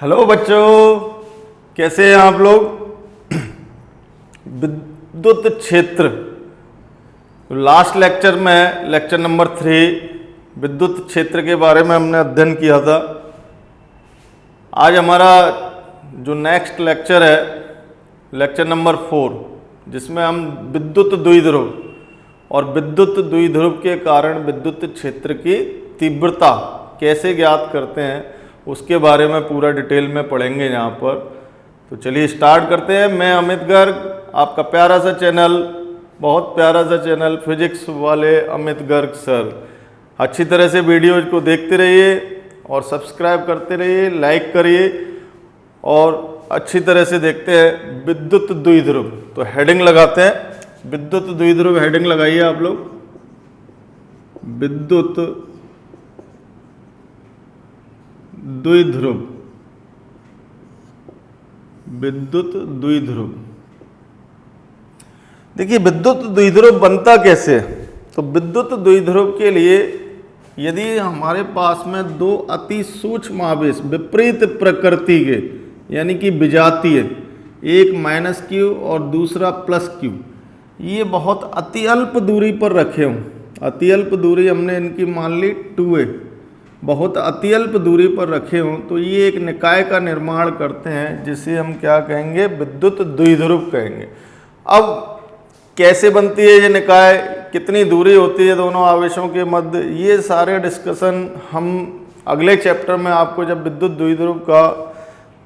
Hello बच्चों, कैसे हैं आप लोग। विद्युत क्षेत्र लास्ट लेक्चर में लेक्चर नंबर 3 विद्युत क्षेत्र के बारे में हमने अध्ययन किया था। आज हमारा जो नेक्स्ट लेक्चर है लेक्चर नंबर 4, जिसमें हम विद्युत द्विध्रुव और विद्युत द्विध्रुव के कारण विद्युत क्षेत्र की तीव्रता कैसे ज्ञात करते हैं उसके बारे में पूरा डिटेल में पढ़ेंगे यहाँ पर। तो चलिए स्टार्ट करते हैं। मैं अमित गर्ग, आपका प्यारा सा चैनल, बहुत प्यारा सा चैनल फिजिक्स वाले अमित गर्ग सर। अच्छी तरह से वीडियोज को देखते रहिए और सब्सक्राइब करते रहिए, लाइक करिए और अच्छी तरह से देखते हैं विद्युत द्विध्रुव। तो हेडिंग लगाते हैं, विद्युत द्विध्रुव हेडिंग लगाइए आप लोग। विद्युत द्विध्रुव, विद्युत द्विध्रुव। देखिए विद्युत द्विध्रुव बनता कैसे। तो विद्युत द्विध्रुव के लिए यदि हमारे पास में दो अति सूक्ष्म आवेश विपरीत प्रकृति के यानी कि विजातीय, एक -q और दूसरा +q, ये बहुत अति अल्प दूरी पर रखे हों। अति अल्प दूरी हमने इनकी मान ली 2a, बहुत अति अल्प दूरी पर रखे हों तो ये एक निकाय का निर्माण करते हैं जिसे हम क्या कहेंगे, विद्युत द्विध्रुव कहेंगे। अब कैसे बनती है ये निकाय, कितनी दूरी होती है दोनों आवेशों के मध्य, ये सारे डिस्कशन हम अगले चैप्टर में आपको जब विद्युत द्विध्रुव का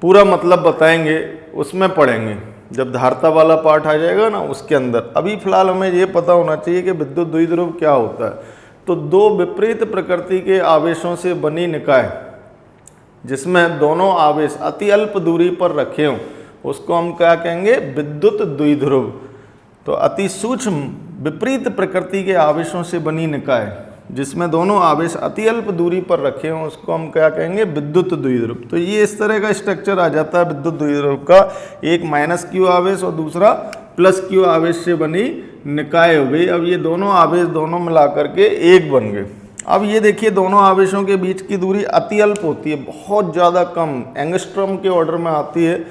पूरा मतलब बताएंगे उसमें पढ़ेंगे, जब धारिता वाला पार्ट आ जाएगा ना उसके अंदर। अभी फिलहाल हमें ये पता होना चाहिए कि विद्युत द्विध्रुव क्या होता है। तो दो विपरीत प्रकृति के आवेशों से बनी निकाय जिसमें दोनों आवेश अति अल्प दूरी पर रखे हों उसको हम क्या कहेंगे, विद्युत द्विध्रुव। तो अति सूक्ष्म विपरीत प्रकृति के आवेशों से बनी निकाय जिसमें दोनों आवेश अति अल्प दूरी पर रखे हों उसको हम क्या कहेंगे, विद्युत द्विध्रुव। तो ये इस तरह का स्ट्रक्चर आ जाता है विद्युत द्विध्रुव का। एक -q आवेश और दूसरा +q आवेश से बनी निकाय हो गई। अब ये दोनों आवेश दोनों मिलाकर के एक बन गए। अब ये देखिए दोनों आवेशों के बीच की दूरी अति अल्प होती है, बहुत ज़्यादा कम, एंगस्ट्रॉम के ऑर्डर में आती है।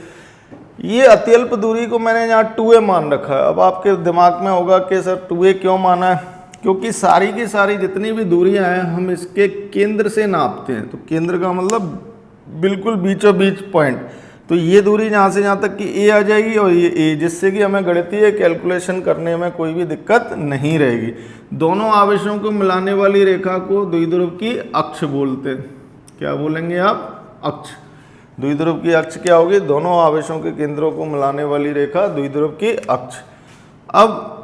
ये अति अल्प दूरी को मैंने यहाँ 2a मान रखा है। अब आपके दिमाग में होगा कि सर 2a क्यों माना है, क्योंकि सारी की सारी जितनी भी दूरियां हैं हम इसके केंद्र से नापते हैं। तो केंद्र का मतलब बिल्कुल बीचों बीच पॉइंट। तो ये दूरी यहाँ से यहाँ तक कि a आ जाएगी और ये a, जिससे कि हमें गणितीय कैलकुलेशन करने में कोई भी दिक्कत नहीं रहेगी। दोनों आवेशों को मिलाने वाली रेखा को द्विध्रुव की अक्ष बोलते हैं। क्या बोलेंगे आप, अक्ष। द्विध्रुव की अक्ष क्या होगी, दोनों आवेशों के केंद्रों को मिलाने वाली रेखा द्विध्रुव की अक्ष। अब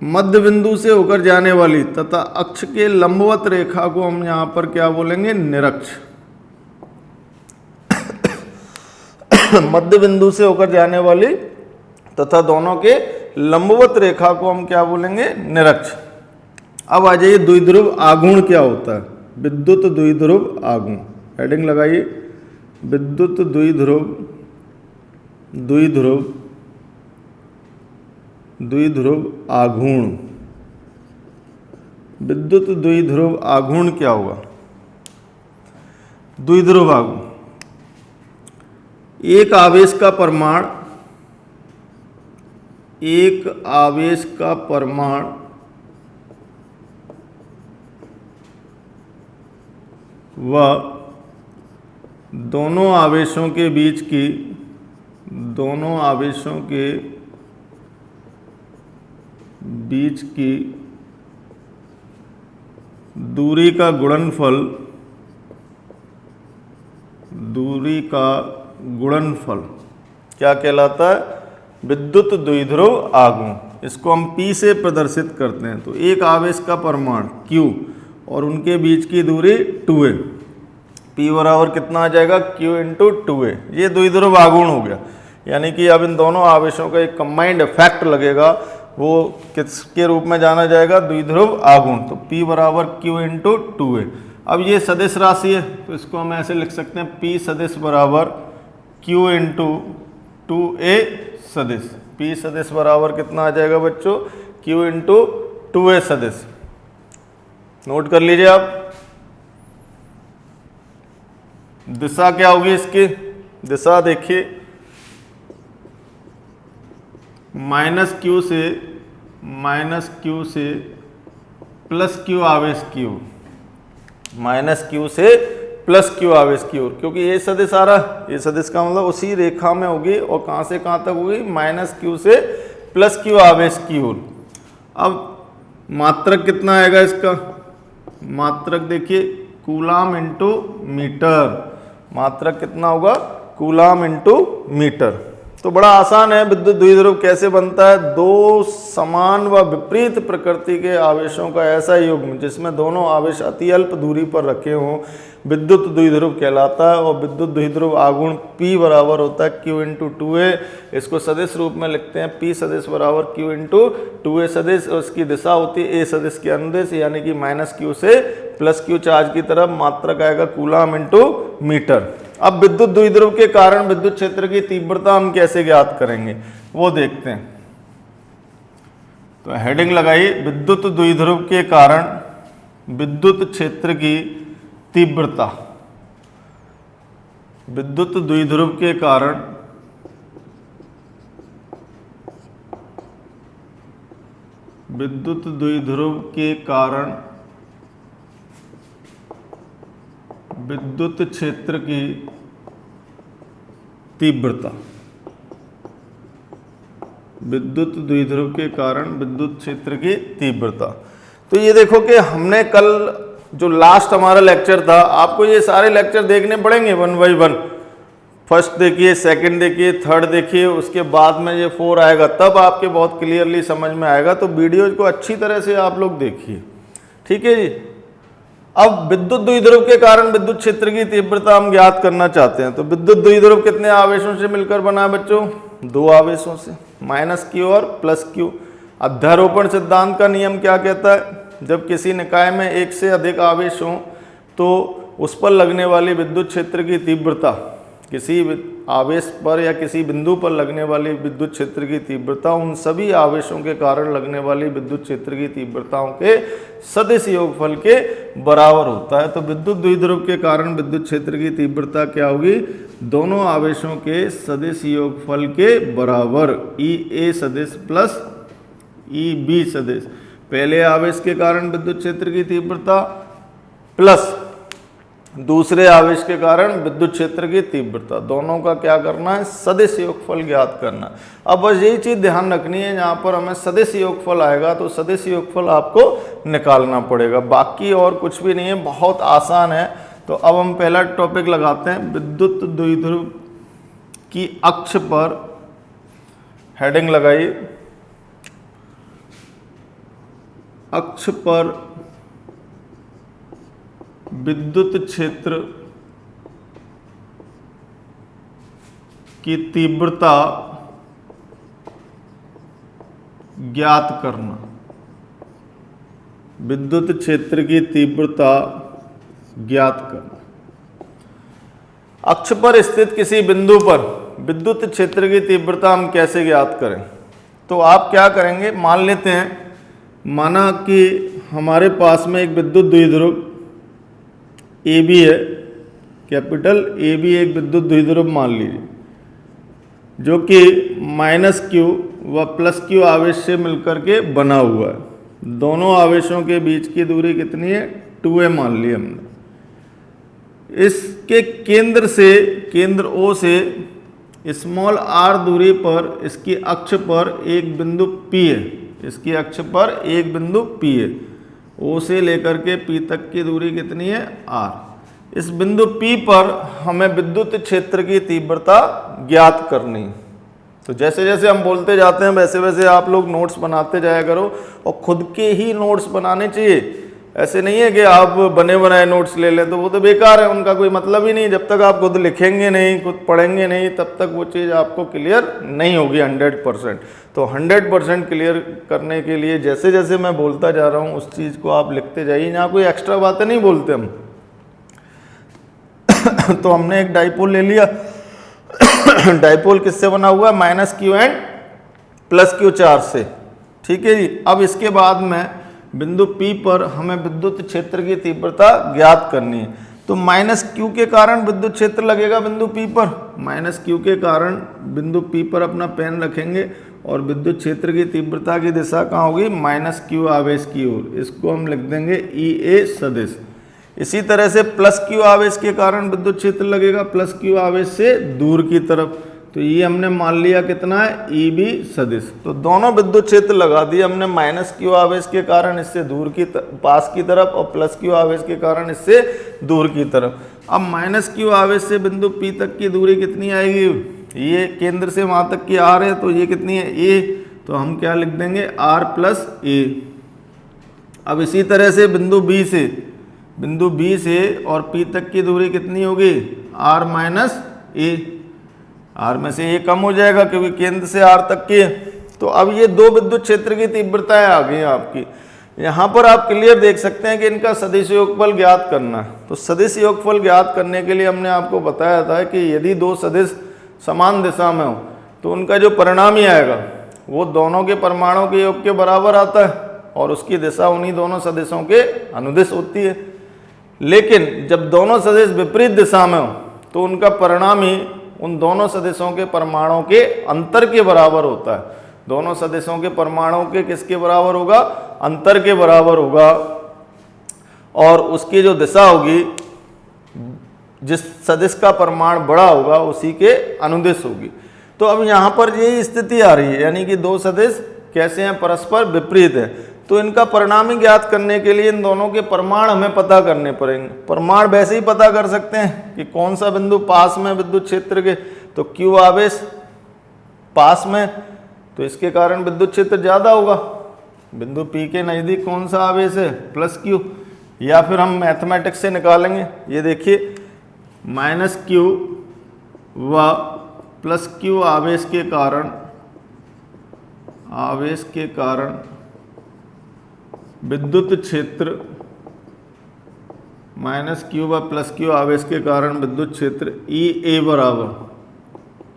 मध्य बिंदु से होकर जाने वाली तथा अक्ष के लंबवत रेखा को हम यहाँ पर क्या बोलेंगे, निरक्ष। मध्य बिंदु से होकर जाने वाली तथा दोनों के लंबवत रेखा को हम क्या बोलेंगे, निरक्ष। अब आ जाइए द्विध्रुव आघूर्ण क्या होता है। विद्युत द्विध्रुव आघूर्ण हेडिंग लगाइए, विद्युत द्विध्रुव द्विध्रुव द्विध्रुव आघूर्ण। विद्युत द्विध्रुव आघूर्ण क्या होगा, द्विध्रुव आघूर्ण एक आवेश का परमाणु, एक आवेश का परमाणु व दोनों आवेशों के बीच की, दोनों आवेशों के बीच की दूरी का गुणनफल, दूरी का गुणनफल क्या कहलाता है, विद्युत द्विध्रुव आघूर्ण। इसको हम P से प्रदर्शित करते हैं। तो एक आवेश का परमाणु Q और उनके बीच की दूरी 2a, P बराबर कितना आ जाएगा, Q × 2a। ये द्विध्रुव आघूर्ण हो गया। यानी कि अब इन दोनों आवेशों का एक कंबाइंड इफेक्ट लगेगा, वो किसके रूप में जाना जाएगा, द्विध्रुव आघूर्ण। तो P बराबर Q × 2a। अब ये सदिश राशि है तो इसको हम ऐसे लिख सकते हैं, P सदिश बराबर Q × 2a सदिश। P सदिश बराबर कितना आ जाएगा बच्चों, Q × 2a सदिश। नोट कर लीजिए आप। दिशा क्या होगी इसकी, दिशा देखिए -q से प्लस q आवेश की ओर, -q से प्लस q आवेश की ओर, क्योंकि ये सदिश आ रहा, ये सदिश का मतलब उसी रेखा में होगी और कहाँ से कहाँ तक होगी, -q से प्लस q आवेश की ओर। अब मात्रक कितना आएगा इसका, मात्रक देखिए कूलाम इंटू मीटर, मात्रक कितना होगा, कूलाम इंटू मीटर। तो बड़ा आसान है, विद्युत द्विध्रुव कैसे बनता है, दो समान व विपरीत प्रकृति के आवेशों का ऐसा युग्म जिसमें दोनों आवेश अति अल्प दूरी पर रखे हों विद्युत द्विध्रुव कहलाता है। और विद्युत द्विध्रुव आघूर्ण P बराबर होता है Q इंटू 2A, इसको सदिश रूप में लिखते हैं P सदिश बराबर Q इंटू 2A सदिश, और इसकी दिशा होती है A सदिश के अनुदिश, यानी कि -q से प्लस q चार्ज की तरफ, मात्रक आएगा कूलाम इंटू मीटर। अब विद्युत द्विध्रुव के कारण विद्युत क्षेत्र की तीव्रता हम कैसे ज्ञात करेंगे वो देखते हैं। तो हेडिंग लगाइए, विद्युत द्विध्रुव के कारण विद्युत क्षेत्र की तीव्रता, विद्युत द्विध्रुव के कारण विद्युत द्विध्रुव के कारण विद्युत क्षेत्र की तीव्रता, विद्युत द्विध्रुव के कारण विद्युत क्षेत्र की तीव्रता। तो ये देखो कि हमने कल जो लास्ट हमारा लेक्चर था, आपको ये सारे लेक्चर देखने पड़ेंगे 1 बाई 1, फर्स्ट देखिए, सेकंड देखिए, थर्ड देखिए, उसके बाद में ये 4 आएगा, तब आपके बहुत क्लियरली समझ में आएगा। तो वीडियो को अच्छी तरह से आप लोग देखिए, ठीक है जी। अब विद्युत द्विध्रुव के कारण विद्युत क्षेत्र की तीव्रता हम ज्ञात करना चाहते हैं। तो विद्युत द्विध्रुव कितने आवेशों से मिलकर बना है बच्चों, 2 आवेशों से, -q और +q। अध्यारोपण सिद्धांत का नियम क्या कहता है, जब किसी निकाय में एक से अधिक आवेश हों तो उस पर लगने वाली विद्युत क्षेत्र की तीव्रता, किसी आवेश पर या किसी बिंदु पर लगने वाली विद्युत क्षेत्र की तीव्रता उन सभी आवेशों के कारण लगने वाली विद्युत क्षेत्र की तीव्रताओं के सदिश योगफल के बराबर होता है। तो विद्युत द्विध्रुव के कारण विद्युत क्षेत्र की तीव्रता क्या होगी, दोनों आवेशों के सदिश योगफल के बराबर, EA सदिश प्लस EB सदिश, पहले आवेश के कारण विद्युत क्षेत्र की तीव्रता प्लस दूसरे आवेश के कारण विद्युत क्षेत्र की तीव्रता, दोनों का क्या करना है, सदिश योगफल ज्ञात करना। अब बस यही चीज ध्यान रखनी है, जहां पर हमें सदिश योगफल आएगा तो सदिश योगफल आपको निकालना पड़ेगा, बाकी और कुछ भी नहीं है, बहुत आसान है। तो अब हम पहला टॉपिक लगाते हैं, विद्युत द्विध्रुव की अक्ष पर, हेडिंग लगाइए, अक्ष पर विद्युत क्षेत्र की तीव्रता ज्ञात करना, विद्युत क्षेत्र की तीव्रता ज्ञात करना। अक्ष पर स्थित किसी बिंदु पर विद्युत क्षेत्र की तीव्रता हम कैसे ज्ञात करें, तो आप क्या करेंगे, मान लेते हैं, माना कि हमारे पास में एक विद्युत द्विध्रुव AB है, कैपिटल AB एक विद्युत द्विध्रुव मान लीजिए, जो कि -q व +q आवेश से मिलकर के बना हुआ है। दोनों आवेशों के बीच की दूरी कितनी है, 2a मान ली हमने। इसके केंद्र से, केंद्र O से स्मॉल r दूरी पर इसकी अक्ष पर एक बिंदु P है, इसकी अक्ष पर एक बिंदु P है, O से लेकर के P तक की दूरी कितनी है, R। इस बिंदु P पर हमें विद्युत क्षेत्र की तीव्रता ज्ञात करनी। तो जैसे जैसे हम बोलते जाते हैं वैसे वैसे आप लोग नोट्स बनाते जाया करो, और खुद के ही नोट्स बनाने चाहिए। ऐसे नहीं है कि आप बने बनाए नोट्स ले लें, तो वो तो बेकार है, उनका कोई मतलब ही नहीं। जब तक आप खुद लिखेंगे नहीं, खुद पढ़ेंगे नहीं, तब तक वो चीज़ आपको क्लियर नहीं होगी 100%। तो 100% क्लियर करने के लिए जैसे जैसे मैं बोलता जा रहा हूँ उस चीज़ को आप लिखते जाइए, यहाँ कोई एक्स्ट्रा बातें नहीं बोलते हम। तो हमने एक डाइपोल ले लिया, डाइपोल किससे बना हुआ है, -q एंड +q चार्ज से, ठीक है जी। अब इसके बाद में बिंदु P पर हमें विद्युत क्षेत्र की तीव्रता ज्ञात करनी है। तो क्या करेंगे, मान लेते हैं, तो माइनस क्यू के कारण विद्युत क्षेत्र लगेगा बिंदु पी पर। माइनस क्यू के कारण बिंदु पी पर अपना पेन रखेंगे और विद्युत क्षेत्र की तीव्रता की दिशा कहाँ होगी, माइनस क्यू आवेश की ओर। इसको हम लिख देंगे ई ए सदिश। इसी तरह से प्लस क्यू आवेश के कारण विद्युत क्षेत्र लगेगा प्लस क्यू आवेश से दूर की तरफ। तो ये हमने मान लिया कितना है, ई बी सदिश। तो दोनों विद्युत क्षेत्र लगा दिए हमने, माइनस क्यू आवेश के कारण इससे दूर की पास की तरफ और प्लस क्यू आवेश के कारण इससे दूर की तरफ। अब माइनस क्यू आवेश से बिंदु पी तक की दूरी कितनी आएगी, ये केंद्र से वहां तक की आर है, तो ये कितनी है, ए। तो हम क्या लिख देंगे, आर प्लस ए। अब इसी तरह से बिंदु बी से और पी तक की दूरी कितनी होगी, आर माइनस ए। आर में से ए कम हो जाएगा क्योंकि केंद्र से आर तक की है। तो अब ये दो विद्युत क्षेत्र की तीव्रताएं आ गई आपकी। यहाँ पर आप क्लियर देख सकते हैं कि इनका सदिश योगफल ज्ञात करना है। तो सदिश योगफल ज्ञात करने के लिए हमने आपको बताया था कि यदि दो सदिश समान दिशा में हो तो उनका जो परिणामी आएगा वो दोनों के परमाणुओं के योग के बराबर आता है और उसकी दिशा उन्हीं दोनों सदिशों के अनुदिश होती है। लेकिन जब दोनों सदिश विपरीत दिशा में हो तो उनका परिणामी उन दोनों सदिशों के परमाणुओं के अंतर के बराबर होता है। दोनों सदिशों के परमाणुओं के किसके बराबर होगा, अंतर के बराबर होगा। और उसकी जो दिशा होगी, जिस सदिश का परिमाण बड़ा होगा उसी के अनुदिश होगी। तो अब यहाँ पर यही स्थिति आ रही है, यानी कि दो सदिश कैसे हैं, परस्पर विपरीत है। तो इनका परिणामी ज्ञात करने के लिए इन दोनों के परिमाण हमें पता करने पड़ेंगे। परिमाण वैसे ही पता कर सकते हैं कि कौन सा बिंदु पास में विद्युत क्षेत्र के, तो क्यू आवेश पास में, तो इसके कारण विद्युत क्षेत्र ज्यादा होगा। बिंदु पी के नजदीक कौन सा आवेश है, प्लस क्यू। या फिर हम मैथमेटिक्स से निकालेंगे, ये देखिए माइनस क्यू व प्लस क्यू आवेश के कारण विद्युत क्षेत्र, माइनस क्यू व प्लस क्यू आवेश के कारण विद्युत क्षेत्र ई ए बराबर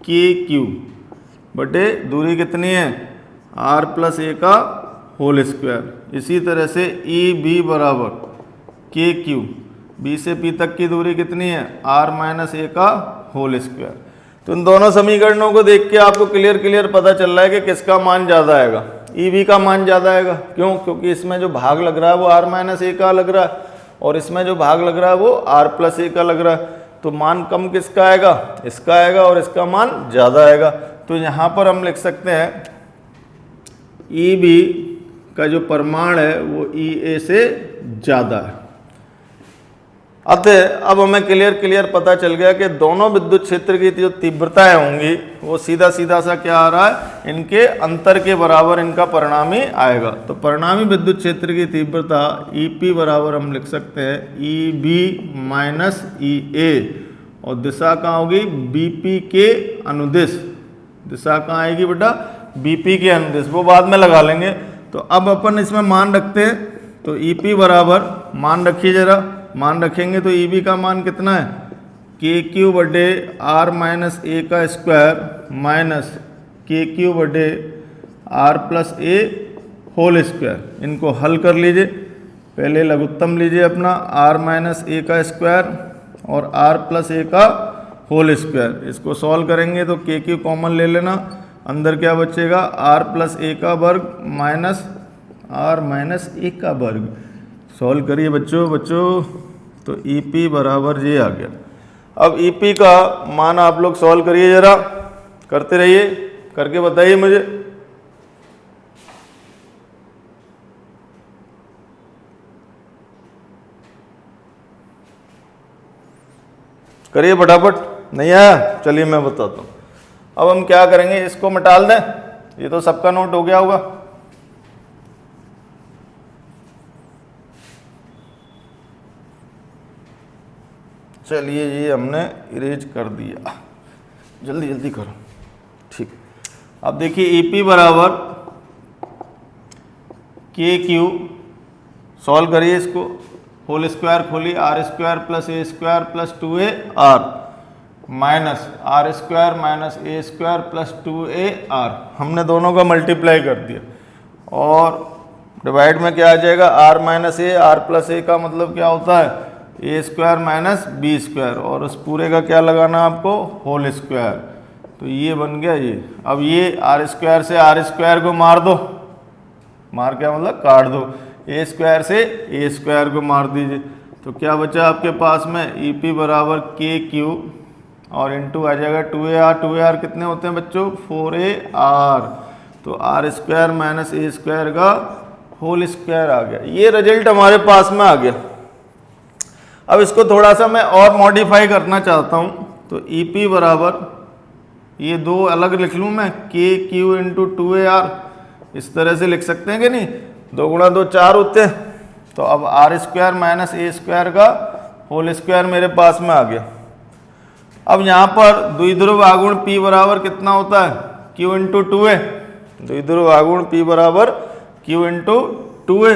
के क्यू बटे दूरी कितनी है, आर प्लस ए का होल स्क्वायर। इसी तरह से ई बी बराबर के क्यू, बी से पी तक की दूरी कितनी है, आर माइनस ए का होल स्क्वायर। तो इन दोनों समीकरणों को देख के आपको क्लियर पता चल रहा है कि किसका मान ज़्यादा आएगा, ई बी का मान ज़्यादा आएगा। क्यों, क्योंकि इसमें जो भाग लग रहा है वो आर माइनस ए का लग रहा है और इसमें जो भाग लग रहा है वो आर प्लस ए का लग रहा है। तो मान कम किसका आएगा, इसका आएगा और इसका मान ज़्यादा आएगा। तो यहाँ पर हम लिख सकते हैं ई बी का जो परिमाण है वो ई ए से ज़्यादा है। अतः अब हमें क्लियर पता चल गया कि दोनों विद्युत क्षेत्र की जो तीव्रताएं होंगी वो सीधा सा क्या आ रहा है, इनके अंतर के बराबर इनका परिणामी आएगा। तो परिणामी विद्युत क्षेत्र की तीव्रता ई पी बराबर हम लिख सकते हैं ई बी माइनस ई ए, और दिशा कहाँ होगी, बी पी के अनुदिश। दिशा कहाँ आएगी बेटा, बी पी के अनुदिश, वो बाद में लगा लेंगे। तो अब अपन इसमें मान रखते हैं, तो ई पी बराबर, मान रखिए जरा, मान रखेंगे तो ई बी का मान कितना है, के क्यू बटे आर माइनस ए का स्क्वायर माइनस के क्यू बटे R plus A whole square. इनको हल कर लीजिए, पहले लघुत्तम लीजिए अपना आर माइनस ए का स्क्वायर और आर प्लस ए का होल स्क्वायर। इसको सॉल्व करेंगे तो के क्यू कॉमन ले लेना, अंदर क्या बचेगा, आर प्लस ए का वर्ग माइनस आर माइनस ए का वर्ग। सॉल्व करिए बच्चों, तो ई पी बराबर ये आ गया। अब ई पी का मान आप लोग सॉल्व करिए, जरा करते रहिए, करके बताइए मुझे। करिए फटाफट, नहीं आया, चलिए मैं बताता हूँ। अब हम क्या करेंगे, इसको मिटाल दें, ये तो सबका नोट हो गया होगा। चलिए ये हमने इरेज कर दिया, जल्दी करो, ठीक। अब देखिए ई पी बराबर के क्यू, सॉल्व करिए इसको, होल स्क्वायर खोलिए, R square plus A square plus 2a R minus R square minus A square plus 2a R. हमने दोनों का मल्टीप्लाई कर दिया और डिवाइड में क्या आ जाएगा, R minus A, R plus A का मतलब क्या होता है, A square minus B square, और उस पूरे का क्या लगाना आपको, होल स्क्वायर। तो ये बन गया ये। अब ये आर स्क्वायर से आर स्क्वायर को मार दो, मार क्या मतलब काट दो, ए स्क्वायर से ए स्क्वायर को मार दीजिए। तो क्या बचा आपके पास में, ई पी बराबर के क्यू और इंटू आ जाएगा 2ar। 2ar कितने होते हैं बच्चों, 4ar। तो R square minus A square का होल स्क्वायर आ गया। ये रिजल्ट हमारे पास में आ गया। अब इसको थोड़ा सा मैं और मॉडिफाई करना चाहता हूँ। तो ई पी बराबर, ये दो अलग लिख लूँ मैं, के क्यू इंटू 2ar, इस तरह से लिख सकते हैं कि नहीं, 2 गुणा 2 4 होते हैं। तो अब R square minus A square का होल स्क्वायर मेरे पास में आ गया। अब यहाँ पर द्विध्रुव आघूर्ण P बराबर कितना होता है, Q इंटू 2a। द्विध्रुव आघूर्ण P बराबर Q इंटू 2a।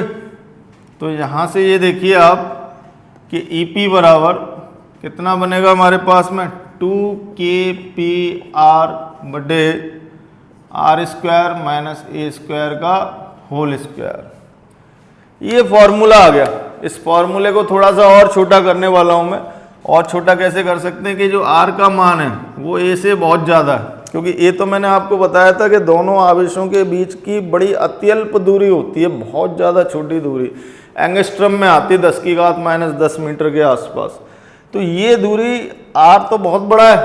तो यहाँ से ये देखिए आप कि EP बराबर कितना बनेगा हमारे पास में, 2kPr बटे R square minus A square का होल स्क्वायर। ये फॉर्मूला आ गया। इस फॉर्मूले को थोड़ा सा और छोटा करने वाला हूं मैं। और छोटा कैसे कर सकते हैं कि जो आर का मान है वो ए से बहुत ज़्यादा है, क्योंकि ए तो मैंने आपको बताया था कि दोनों आवेशों के बीच की बड़ी अत्यल्प दूरी होती है, बहुत ज़्यादा छोटी दूरी, एंगस्ट्रम में आती है 10 की घात माइनस 10 मीटर के आसपास। तो ये दूरी आर तो बहुत बड़ा है,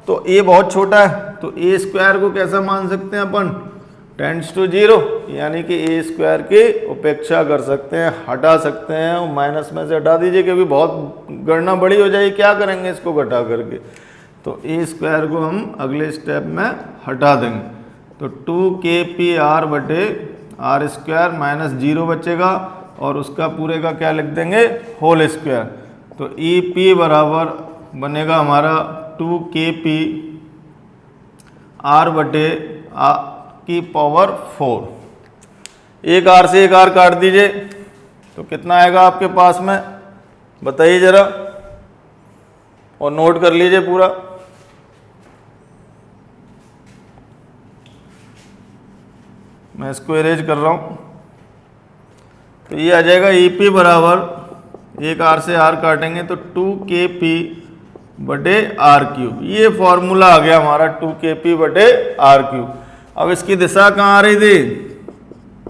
तो ए बहुत छोटा है। तो ए स्क्वायर को कैसा मान सकते हैं अपन, टेंड्स टू 0, यानी कि ए स्क्वायर की उपेक्षा कर सकते हैं, हटा सकते हैं। और माइनस में से हटा दीजिए क्योंकि बहुत गणना बड़ी हो जाएगी, क्या करेंगे इसको घटा करके। तो ए स्क्वायर को हम अगले स्टेप में हटा देंगे। तो 2kPr बटे आर स्क्वायर माइनस 0 बचेगा, और उसका पूरे का क्या लिख देंगे, होल स्क्वायर। तो ई पी बराबर बनेगा हमारा 2kPr बटे की पावर 4। एक आर से एक आर काट दीजिए तो कितना आएगा आपके पास में, बताइए जरा, और नोट कर लीजिए पूरा। मैं इसको इरेज कर रहा हूं। तो ये आ जाएगा ई पी बराबर, एक आर से आर काटेंगे तो 2kP बटे आर क्यूब। ये फॉर्मूला आ गया हमारा 2kP बटे आर क्यूब। अब इसकी दिशा कहाँ आ रही थी,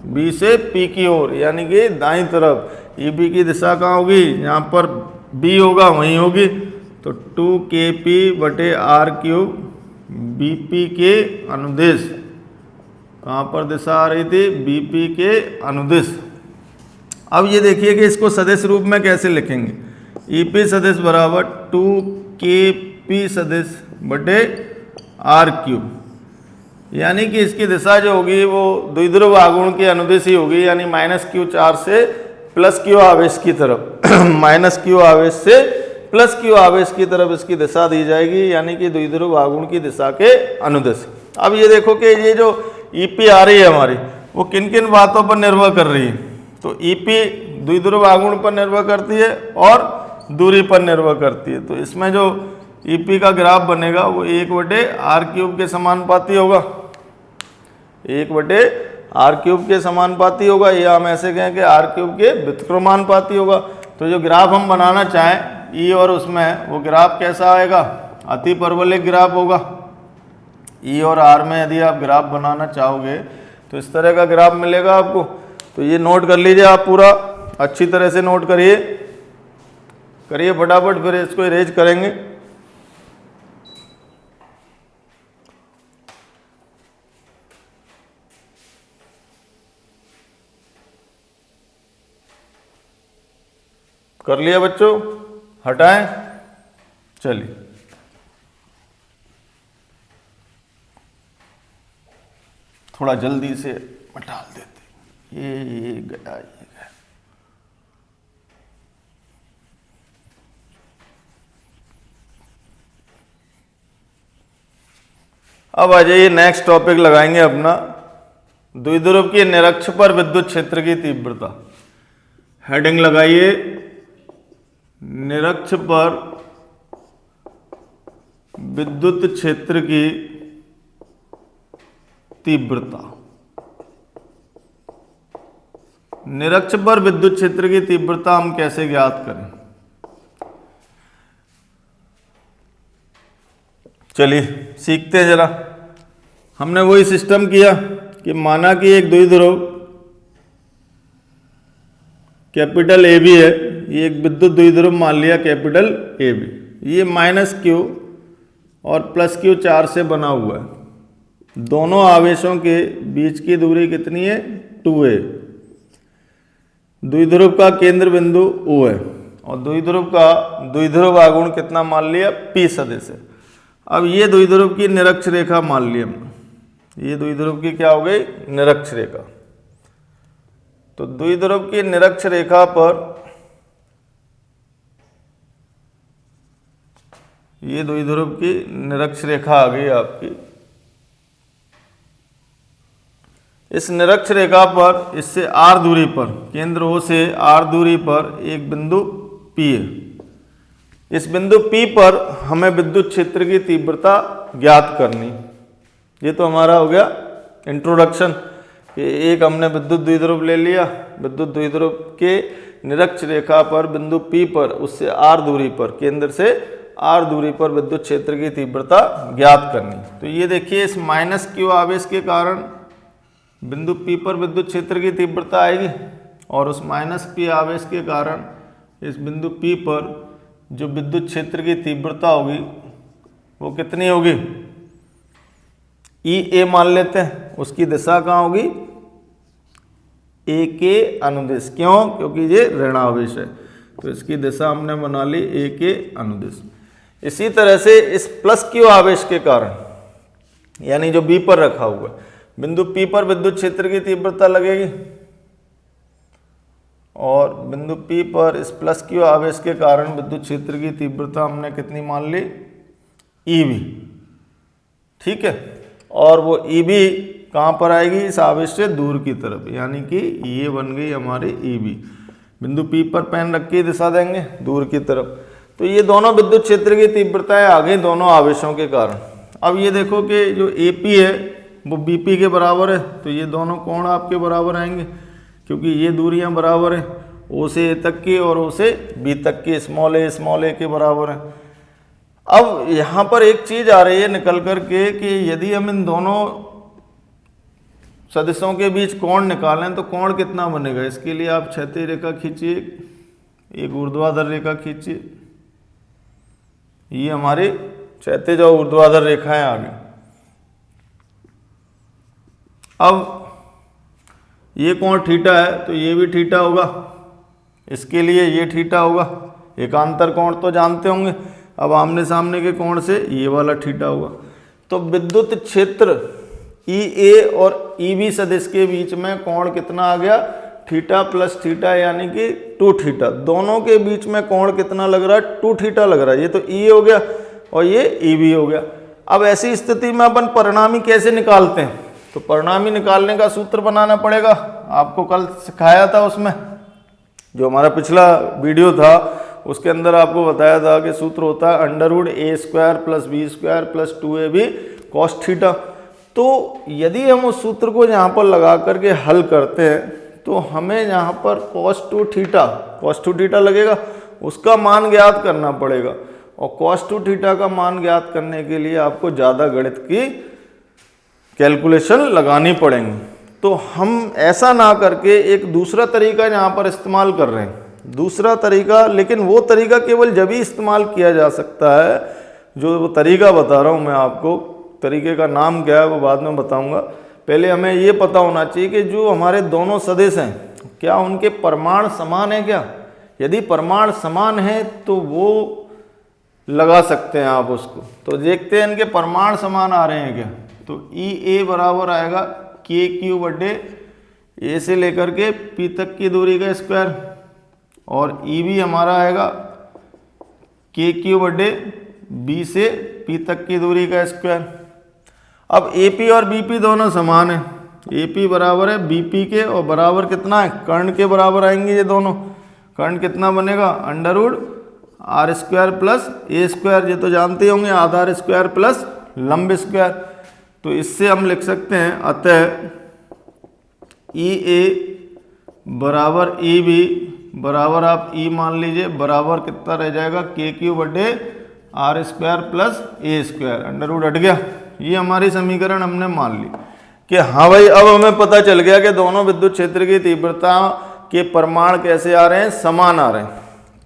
बी से पी की ओर, यानी कि दाईं तरफ। ई बी की दिशा कहाँ होगी, यहाँ पर बी होगा वहीं होगी। तो 2kP बटे आर क्यूब बीपी के अनुदिश, कहाँ पर दिशा आ रही थी, बीपी के अनुदिश। अब ये देखिए कि इसको सदिश रूप में कैसे लिखेंगे। ईपी सदिश बराबर 2kP सदिश बटे आर क्यूब, यानी कि इसकी दिशा जो होगी वो द्विध्रुव आघूर्ण के अनुदिश ही होगी, यानी -q चार्ज से +q आवेश की तरफ -q आवेश से +q आवेश की तरफ इसकी दिशा दी जाएगी, यानी कि द्विध्रुव आघूर्ण की दिशा के अनुदिश। अब ये देखो कि ये जो ईपी आ रही है हमारी, वो किन किन बातों पर निर्भर कर रही है। तो ईपी द्विध्रुव आघूर्ण पर निर्भर करती है और दूरी पर निर्भर करती है। तो इसमें जो ईपी का ग्राफ बनेगा वो 1/r क्यूब के समानुपाती होगा, 1/r क्यूब के समानुपाती होगा, या हम ऐसे कहें कि r क्यूब के व्युत्क्रमानुपाती होगा। तो जो ग्राफ हम बनाना चाहें ई और उसमें, वो ग्राफ कैसा आएगा, अति परवलयिक ग्राफ होगा। ई और आर में यदि आप ग्राफ बनाना चाहोगे तो इस तरह का ग्राफ मिलेगा आपको। तो ये नोट कर लीजिए आप, पूरा अच्छी तरह से नोट करिए फटाफट, फिर इसको इरेज करेंगे। कर लिया बच्चों, हटाएं, चलिए। थोड़ा जल्दी से डाल देते, ये गया, ये गया। अब आ जाइए, नेक्स्ट टॉपिक लगाएंगे अपना, द्विध्रुव की निरक्ष पर विद्युत क्षेत्र की तीव्रता। हेडिंग लगाइए, निरक्ष पर विद्युत क्षेत्र की तीव्रता। निरक्ष पर विद्युत क्षेत्र की तीव्रता हम कैसे ज्ञात करें। चलिए सीखते हैं जरा। हमने वही सिस्टम किया कि माना कि एक द्विध्रुव कैपिटल ए बी है, ये एक विद्युत द्विध्रुव मान लिया कैपिटल ए बी, ये माइनस क्यू और प्लस क्यू चार्ज से बना हुआ है। दोनों आवेशों के बीच की दूरी कितनी है? 2a। द्विध्रुव का केंद्र बिंदु O है और द्विध्रुव का द्विध्रुव आघूर्ण कितना मान लिया? P सदिश है। अब ये द्विध्रुव की निरक्ष रेखा मान ली हमने, ये द्विध्रुव की क्या हो गई? निरक्ष रेखा। तो द्विध्रुव की निरक्ष रेखा पर ये द्विध्रुव की निरक्ष रेखा आ गई आपकी। इस निरक्ष रेखा पर इससे r दूरी पर, केंद्र O से r दूरी पर एक बिंदु P है। इस बिंदु P पर हमें विद्युत क्षेत्र की तीव्रता ज्ञात करनी। ये तो हमारा हो गया इंट्रोडक्शन। एक हमने विद्युत द्विध्रुव ले लिया, विद्युत द्विध्रुव के निरक्ष रेखा पर बिंदु P पर उससे r दूरी पर, केंद्र से r दूरी पर विद्युत क्षेत्र की तीव्रता ज्ञात करनी। तो ये देखिए इस माइनस क्यू आवेश के कारण बिंदु P पर विद्युत क्षेत्र की तीव्रता आएगी और उस माइनस P आवेश के कारण इस बिंदु P पर जो विद्युत क्षेत्र की तीव्रता होगी वो कितनी होगी? EA मान लेते हैं। उसकी दिशा कहाँ होगी? A के अनुदिश। क्यों? क्योंकि ये ऋणावेश है, तो इसकी दिशा हमने बना ली A के अनुदिश। इसी तरह से इस प्लस क्यू आवेश के कारण, यानी जो B पर रखा हुआ है, बिंदु P पर विद्युत क्षेत्र की तीव्रता लगेगी और बिंदु P पर इस प्लस क्यू आवेश के कारण विद्युत क्षेत्र की तीव्रता हमने कितनी मान ली? EB। ठीक है, और वो EB कहाँ पर आएगी? इस आवेश से दूर की तरफ, यानी कि ये बन गई हमारी EB। बिंदु P पर पेन रख के दिशा देंगे दूर की तरफ। तो ये दोनों विद्युत क्षेत्र की तीव्रताएं आ गई दोनों आवेशों के कारण। अब ये देखो कि जो AP है वो BP के बराबर है, तो ये दोनों कोण आपके बराबर आएंगे क्योंकि ये दूरियां बराबर हैं, O से A तक की और O से B तक की, स्मॉल a के बराबर है। अब यहाँ पर एक चीज आ रही है निकल कर के कि यदि हम इन दोनों सदिशों के बीच कोण निकालें तो कोण कितना बनेगा? इसके लिए आप क्षैतिज रेखा खींचिए, एक ऊर्ध्वाधर रेखा खींचिए। ये हमारी क्षैतिज और ऊर्ध्वाधर रेखाएं आ गई। अब ये कोण थीटा है तो ये भी थीटा होगा, इसके लिए ये थीटा होगा। एकांतर कोण तो जानते होंगे। अब आमने सामने के कोण से ये वाला थीटा होगा। तो विद्युत क्षेत्र EA और EB सदिश के बीच में कोण कितना आ गया? थीटा प्लस थीटा, यानी कि 2 थीटा। दोनों के बीच में कोण कितना लग रहा है? 2 थीटा लग रहा है। ये तो E हो गया और ये EB हो गया। अब ऐसी स्थिति में अपन परिणामी कैसे निकालते हैं? तो परिणामी निकालने का सूत्र बनाना पड़ेगा। आपको कल सिखाया था, उसमें जो हमारा पिछला वीडियो था उसके अंदर आपको बताया था कि सूत्र होता है √a² + b² + 2ab cos theta. तो यदि हम उस सूत्र को यहाँ पर लगा करके हल करते हैं तो हमें यहाँ पर cos 2 थीटा लगेगा, उसका मान ज्ञात करना पड़ेगा। और cos 2 थीटा का मान ज्ञात करने के लिए आपको ज़्यादा गणित की कैलकुलेशन लगानी पड़ेंगी। तो हम ऐसा ना करके एक दूसरा तरीका यहाँ पर इस्तेमाल कर रहे हैं। दूसरा तरीका, लेकिन वो तरीका केवल जब ही इस्तेमाल किया जा सकता है, जो वो तरीका बता रहा हूँ मैं आपको, तरीके का नाम क्या है वो बाद में बताऊंगा। पहले हमें ये पता होना चाहिए कि जो हमारे दोनों सदिश हैं क्या उनके परिमाण समान है क्या? यदि परिमाण समान है तो वो लगा सकते हैं आप उसको। तो देखते हैं इनके परिमाण समान आ रहे हैं क्या। तो EA बराबर आएगा KQ/A से लेकर के P तक की दूरी का स्क्वायर, और EB हमारा आएगा KQ/B से P तक की दूरी का स्क्वायर। अब AP और BP दोनों समान है। AP बराबर है BP के, और बराबर कितना है? कर्ण के बराबर आएंगे ये दोनों। कर्ण कितना बनेगा? √r² + a²। ये तो जानते होंगे, आधार स्क्वायर प्लस लंब स्क्वायर। तो इससे हम लिख सकते हैं अतः EA बराबर EB बराबर, आप E मान लीजिए, बराबर कितना रह जाएगा? KQ/r² R square plus A square, under root हट गया। ये हमारी समीकरण हमने मान ली कि हाँ भाई अब हमें पता चल गया कि दोनों विद्युत क्षेत्र की तीव्रता के परिमाण कैसे आ रहे हैं, समान आ रहे हैं।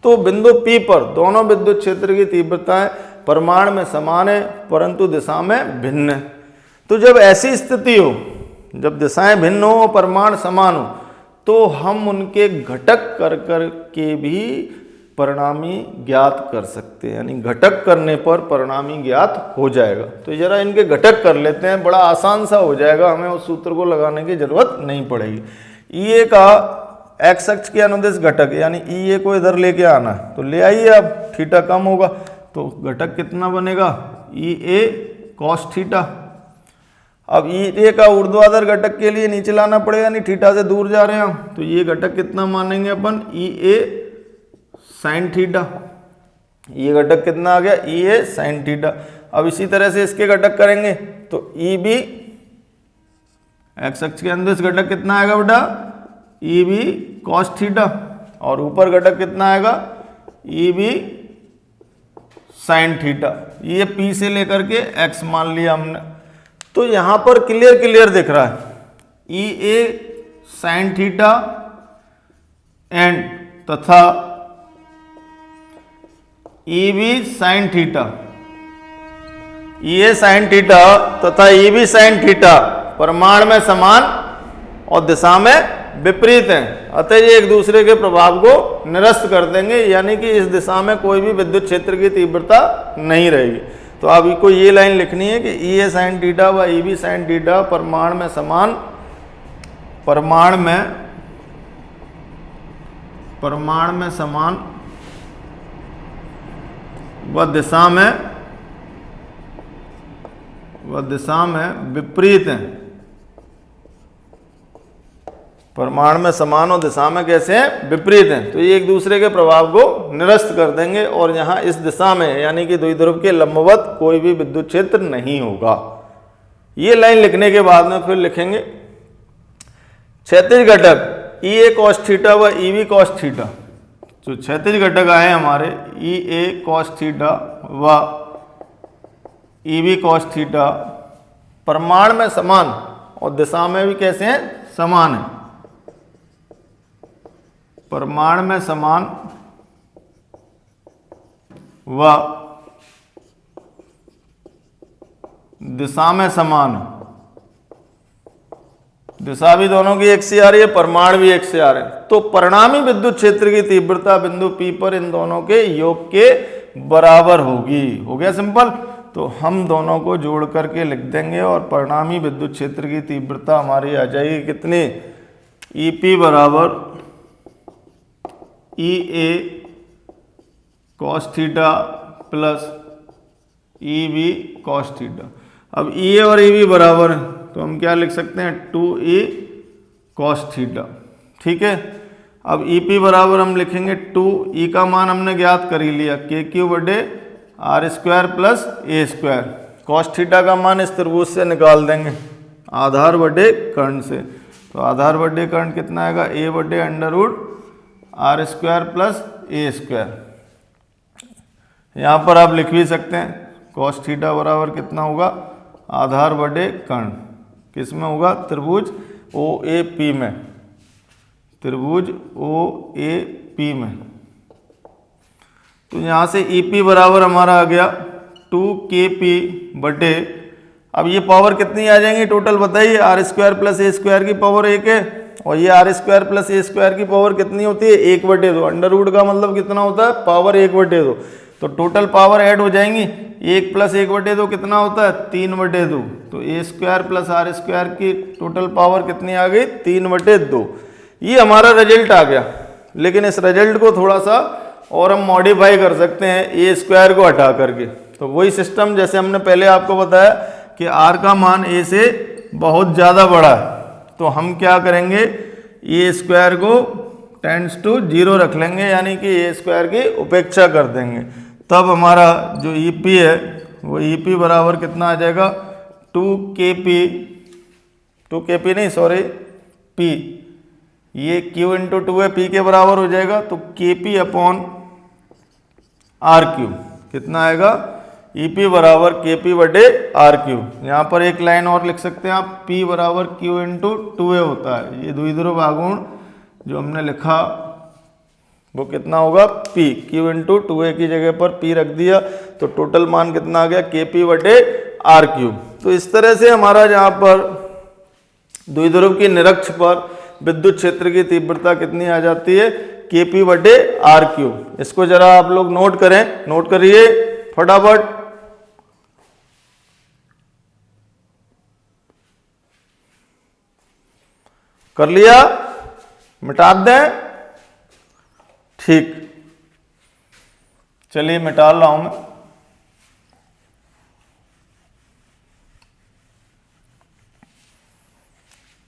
तो बिंदु P पर दोनों विद्युत क्षेत्र की तीव्रताएं परिमाण में समान है परंतु दिशा में भिन्न है। तो जब ऐसी स्थिति हो, जब दिशाएं भिन्न हो और परिमाण समान हो, तो हम उनके घटक कर कर के भी परिणामी ज्ञात कर सकते हैं, यानी घटक करने पर परिणामी ज्ञात हो जाएगा। तो जरा इनके घटक कर लेते हैं, बड़ा आसान सा हो जाएगा, हमें उस सूत्र को लगाने की जरूरत नहीं पड़ेगी। ई ए का एक्स अक्ष के अनुदिश घटक, यानी ई ए को इधर लेके आना है, तो ले आइए। अब थीटा कम होगा तो घटक कितना बनेगा, ई ए कॉस थीटा। अब ई ए का ऊर्ध्वाधर घटक के लिए नीचे लाना पड़ेगा, यानी थीटा से दूर जा रहे हैं हम, तो ये घटक कितना मानेंगे अपन, ई ए साइन थीटा। ये घटक कितना आ गया, ई ए साइन थीटा। अब इसी तरह से इसके घटक करेंगे तो ई बी एक्स अक्ष के अंदर घटक कितना आएगा बेटा, ई बी कॉस थीटा, और ऊपर घटक कितना आएगा, ई बी साइन थीटा। ये पी से लेकर के एक्स मान लिया हमने। तो यहां पर क्लियर दिख रहा है, ई ए साइन थीटा एंड तथा ई बी साइन थीटा, ई ए साइन थीटा तथा ई बी साइन थीटा परिमाण में समान और दिशा में विपरीत हैं, अतः ये एक दूसरे के प्रभाव को निरस्त कर देंगे, यानी कि इस दिशा में कोई भी विद्युत क्षेत्र की तीव्रता नहीं रहेगी। तो अब को ये लाइन लिखनी है कि ई ए साइन थीटा व ई बी साइन थीटा परिमाण में समान, परिमाण में समान व दिशा में विपरीत हैं। परिमाण में समान और दिशा में कैसे हैं, विपरीत हैं। तो ये एक दूसरे के प्रभाव को निरस्त कर देंगे और यहाँ इस दिशा में यानी कि द्विध्रुव के लंबवत कोई भी विद्युत क्षेत्र नहीं होगा। ये लाइन लिखने के बाद में फिर लिखेंगे क्षैतिज घटक ई ए कॉस थीटा व ई बी कॉस थीटा। तो क्षैतिज घटक आए हमारे ई ए कॉस थीटा व ई बी कॉस थीटा परिमाण में समान और दिशा में भी कैसे हैं, समान है। परिमाण में समान व दिशा में समान, दिशा भी दोनों की एक से आ रही है, परिमाण भी एक से आ रहे हैं। तो परिणामी विद्युत क्षेत्र की तीव्रता बिंदु P पर इन दोनों के योग के बराबर होगी। हो गया सिंपल। तो हम दोनों को जोड़ करके लिख देंगे और परिणामी विद्युत क्षेत्र की तीव्रता हमारी आ जाएगी कितनी, ई पी बराबर E A cos theta plus E B cos theta. अब ई ए और ई बी बराबर है तो हम क्या लिख सकते हैं, 2e कॉस थीटा। ठीक है। अब ई पी बराबर हम लिखेंगे 2e का मान हमने ज्ञात कर ही लिया, के क्यू बटे R square plus A square. Cos theta का मान इस त्रिभुज से निकाल देंगे आधार बटे कर्ण से। तो आधार बटे कर्ण कितना आएगा, ए बटे under root R square plus A square. यहाँ पर आप लिख भी सकते हैं कॉस थीटा बराबर कितना होगा, आधार बटे कर्ण। किस में होगा, त्रिभुज ओ ए पी में, त्रिभुज ओ ए पी में। तो यहाँ से ई पी बराबर हमारा आ गया 2kp बटे, अब ये पावर कितनी आ जाएंगी टोटल बताइए, R square plus A square की पावर 1 है और ये R square plus A square की पावर कितनी होती है, 1/2। अंडर रूट का मतलब कितना होता है, पावर 1/2। तो टोटल पावर ऐड हो जाएंगी, 1 प्लस 1/2 कितना होता है, 3/2। तो ए स्क्वायर प्लस आर स्क्वायर की टोटल पावर कितनी आ गई, 3/2। ये हमारा रिजल्ट आ गया। लेकिन इस रिजल्ट को थोड़ा सा और हम मॉडिफाई कर सकते हैं ए स्क्वायर को हटा करके। तो वही सिस्टम जैसे हमने पहले आपको बताया कि आर का मान ए से बहुत ज़्यादा बड़ा है, तो हम क्या करेंगे, ए स्क्वायर को टेंड्स टू 0 रख लेंगे, यानी कि ए स्क्वायर की उपेक्षा कर देंगे। तब हमारा जो ई पी है वो ई पी बराबर कितना आ जाएगा, 2kp नहीं सॉरी p, ये q इंटू 2 है, p के बराबर हो जाएगा। तो kp अपॉन आर क्यूब, कितना आएगा, EP बराबर KP बटे आर क्यूब। यहाँ पर एक लाइन और लिख सकते हैं आप, P बराबर Q इंटू 2A होता है। ये द्विध्रुव आघूर्ण जो हमने लिखा वो कितना होगा, P, Q इंटू 2A की जगह पर P रख दिया तो टोटल मान कितना आ गया, KP बटे आर क्यूब। तो इस तरह से हमारा जहाँ पर द्विध्रुव की निरक्ष पर विद्युत क्षेत्र की तीव्रता कितनी आ जाती है, KP बटे आर क्यूब। इसको जरा आप लोग नोट करें, नोट करिए फटाफट। कर लिया, मिटा दें, ठीक, चलिए मिटा रहा हूं मैं।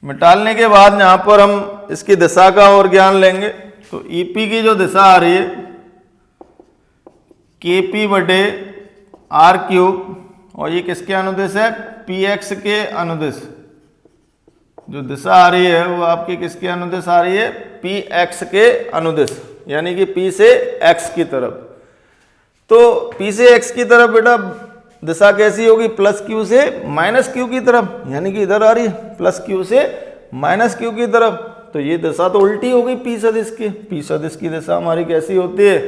मिटालने के बाद यहां पर हम इसकी दिशा का और ज्ञान लेंगे। तो EP की जो दिशा आ रही है KP बटे आर क्यूब, और ये किसके अनुदिश है, PX के अनुदिश। जो दिशा आ रही है वो आपकी किसके अनुदिश आ रही है, PX के अनुदिश, यानी कि P से X की तरफ। तो P से X की तरफ बेटा दिशा कैसी होगी, प्लस Q से माइनस Q की तरफ, यानी कि इधर आ रही है प्लस Q से माइनस Q की तरफ। तो ये दिशा तो उल्टी हो गई P सदिश की। P सदिश की दिशा हमारी कैसी होती है,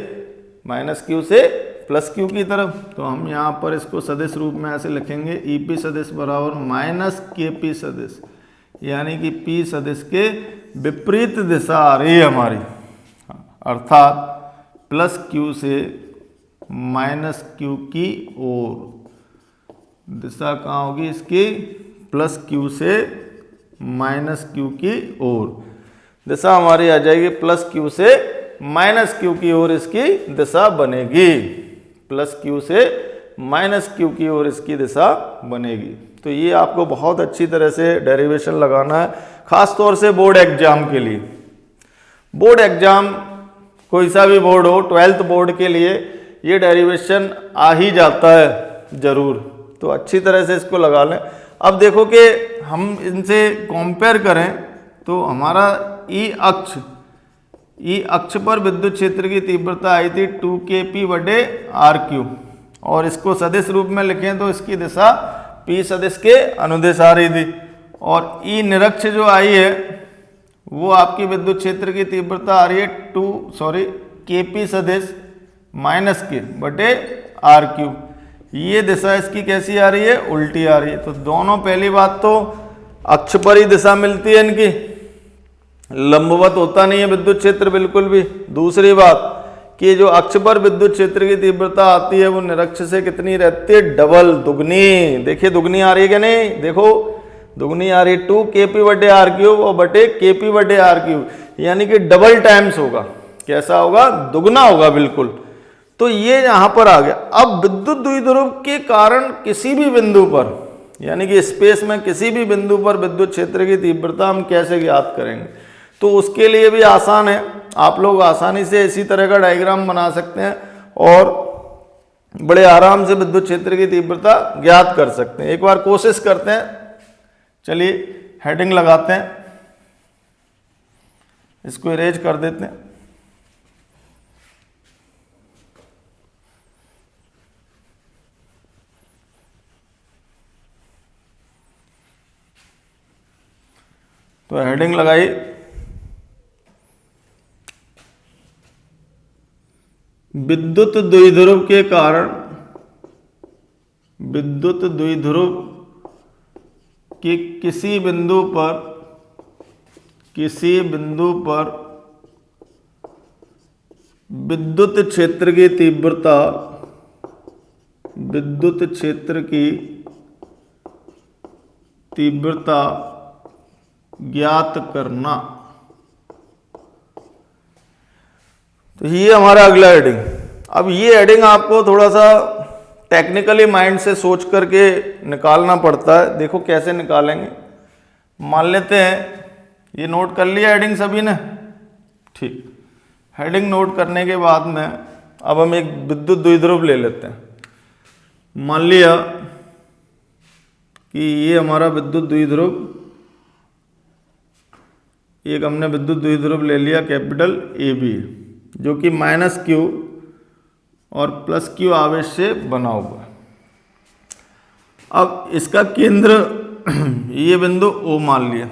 माइनस Q से प्लस Q की तरफ। तो हम यहाँ पर इसको सदिश रूप में ऐसे लिखेंगे, EP सदिश बराबर माइनस KP सदिश, यानी कि P सदिश के विपरीत दिशा आ रही है हमारी, अर्थात प्लस Q से माइनस Q की ओर। दिशा कहाँ होगी इसकी, प्लस Q से माइनस Q की ओर। दिशा हमारी आ जाएगी प्लस Q से माइनस Q की ओर, इसकी दिशा बनेगी। प्लस Q से माइनस Q की ओर इसकी दिशा बनेगी। तो ये आपको बहुत अच्छी तरह से डेरिवेशन लगाना है, खास तौर से बोर्ड एग्जाम के लिए। बोर्ड एग्जाम कोई सा भी बोर्ड हो, 12th बोर्ड के लिए ये डेरिवेशन आ ही जाता है जरूर, तो अच्छी तरह से इसको लगा लें। अब देखो कि हम इनसे कंपेयर करें तो हमारा ई अक्ष पर विद्युत क्षेत्र की तीव्रता आई थी 2KP बटे आर क्यूब, और इसको सदिश रूप में लिखें तो इसकी दिशा P सदिश के अनुदिश आ रही थी। और ई निरक्ष जो आई है वो आपकी विद्युत क्षेत्र की तीव्रता आ रही है KP सदिश माइनस के बटे आर क्यूब। ये दिशा इसकी कैसी आ रही है, उल्टी आ रही है। तो दोनों, पहली बात तो अक्ष पर ही दिशा मिलती है इनकी, लंबवत होता नहीं है विद्युत क्षेत्र बिल्कुल भी। दूसरी बात कि जो अक्ष पर विद्युत क्षेत्र की तीव्रता आती है वो निरक्ष से कितनी रहती है, डबल, दुगनी। देखिए दुगनी आ रही है क्या नहीं, देखो दुगनी आ रही है, 2KP बटे आर क्यूब और बटे KP बटे आर क्यूब, यानी कि डबल टाइम्स होगा। कैसा होगा, दुगना होगा बिल्कुल। तो ये यहां पर आ गया। अब विद्युत द्विध्रुव के कारण किसी भी बिंदु पर, यानी कि स्पेस में किसी भी बिंदु पर विद्युत क्षेत्र की तीव्रता हम कैसे ज्ञात करेंगे, तो उसके लिए भी आसान है। आप लोग आसानी से इसी तरह का डायग्राम बना सकते हैं और बड़े आराम से विद्युत क्षेत्र की तीव्रता ज्ञात कर सकते हैं। एक बार कोशिश करते हैं, चलिए हेडिंग लगाते हैं, इसको इरेज कर देते हैं। तो हेडिंग लगाई, विद्युत द्विध्रुव के कारण, विद्युत द्विध्रुव के किसी बिंदु पर विद्युत क्षेत्र की तीव्रता, विद्युत क्षेत्र की तीव्रता ज्ञात करना। तो ये हमारा अगला हेडिंग। अब ये हेडिंग आपको थोड़ा सा टेक्निकली माइंड से सोच करके निकालना पड़ता है। देखो कैसे निकालेंगे। मान लेते हैं, ये नोट कर लिया हेडिंग सभी ने, ठीक। हेडिंग नोट करने के बाद में अब हम एक विद्युत द्विध्रुव ले लेते हैं। मान लिया कि ये हमारा विद्युत द्विध्रुव, एक हमने विद्युत द्विध्रुव ले लिया कैपिटल AB, जो कि -Q और प्लस क्यू आवेश से बना हुआ। अब इसका केंद्र ये बिंदु O मान लिया,